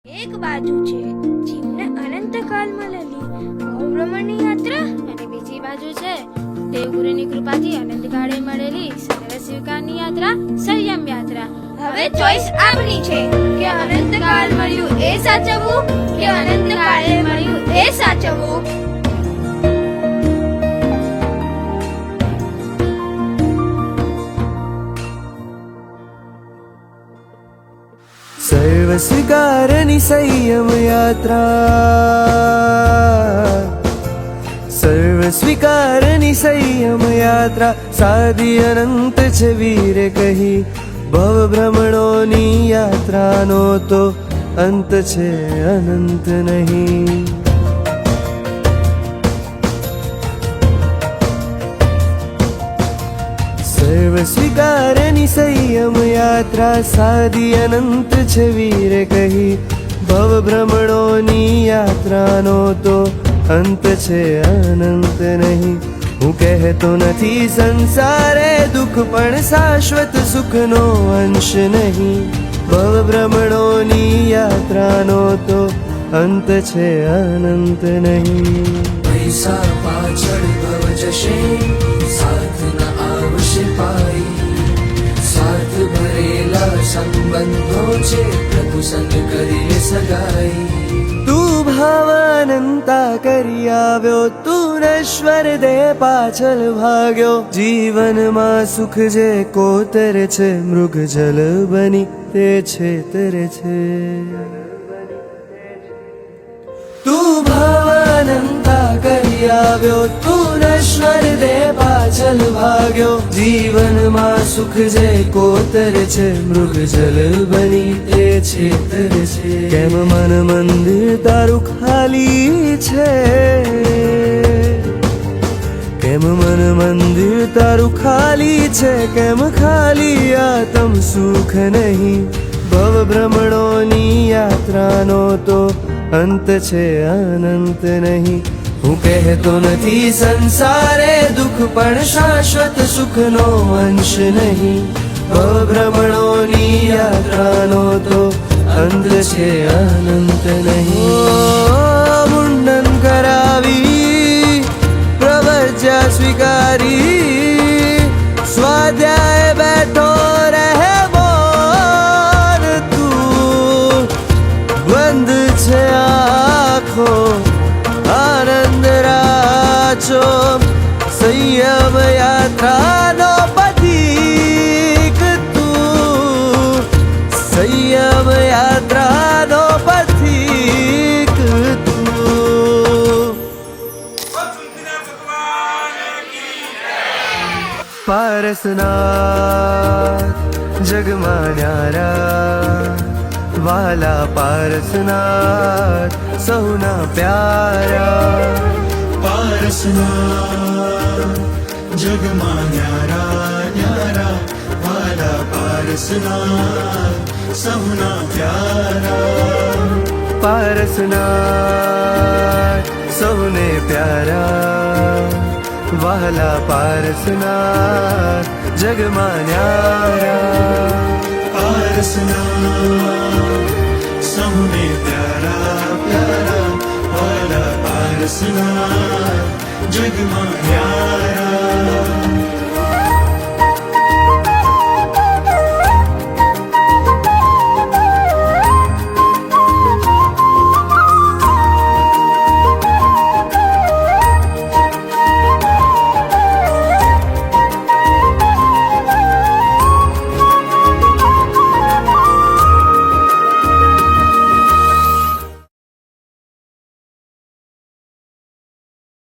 એક બાજુ છે જીવને અનંતકાળ મળેલી ભવભ્રમણની યાત્રા અને બીજી બાજુ છે દેવગુરુની કૃપાથી અનંતકાળે મળેલી સર્વ સ્વીકારની યાત્રા સંયમ યાત્રા. હવે ચોઈસ આપની છે કે અનંતકાળ મળ્યું એ સાચવવું કે અનંતકાળે મળ્યું એ સાચવવું. સર્વ સ્વીકારની સંયમ યાત્રા, સર્વ સ્વીકારની સંયમ યાત્રા સાદી અનંત છે વીરે કહી. ભવ ભ્રમણોની યાત્રાનો તો અંત છે અનંત નહીં. સર્વ સ્વીકારની સંયમ યાત્રા સાદી અનંત છે વીરે કહી. ભવ ભ્રમણોની યાત્રાનો તો અંત છે અનંત નહીં. હું કહેતો નથી સંસારે દુઃખ પણ શાશ્વત સુખનો અંશ નહીં. ભવ ભ્રમણોની યાત્રાનો તો અંત છે અનંત નહીં. પૈસા પાછળ ભવ જશે, સાથ ન આવશે પાઈ. સાથ ભરેલા સંબંધો છે, પ્રભુ સંગ કરીએ સગાઈ. તું ભાવાનંતા કરી આવ્યો, તું નશ્વર દે પાછળ ભાગ્યો. જીવનમાં સુખ જે કોતરે છે, મૃગ જલ બની તે છેતરે છે. તું ભાવાનંતા કરી આવ્યો, તું નશ્વર દે પાછળ ભાગ્યો. જીવનમાં સુખ જે કોતરે છે, મૃગ જલ બની તે છેતરે છે. કેમ મન મંદિર તારું ખાલી છે, કેમ મન મંદિર તારું ખાલી છે, કેમ ખાલી આત્મ સુખ નહીં. ભવ ભ્રમણોની યાત્રાનો તો અંત છે અનંત નહીં. હું કહેતો નથી સંસારે દુઃખ પણ શાશ્વત સુખનો અંશ નહીં. ભવ ભ્રમણોની યાત્રાનો તો અંત છે અનંત નહીં. મુંડન કરાવી પ્રવજ્યા સ્વીકારી, સ્વાધ્યાય બેઠો રહેવો તું. બંધ છે આખો આનંદ રાચો, સંયમ યાત્રાનો પથિક તું. સંયમ યાત્રાનો પથિક તું. પારસનાથ જગમાં ન્યારા, વાલા પારસનાથ સૌના પ્યારા. પારસનાથ જગમાં ન્યારા ન્યારા, વાલા પારસનાથ સૌના પ્યારા. પારસનાથ સૌને પ્યારા, વાલા પારસનાથ જગમાં ન્યારા. પારસનાથ સૌને પ્યારા પ્યારા, વાલા પારસનાથ જગમાં ન્યારા.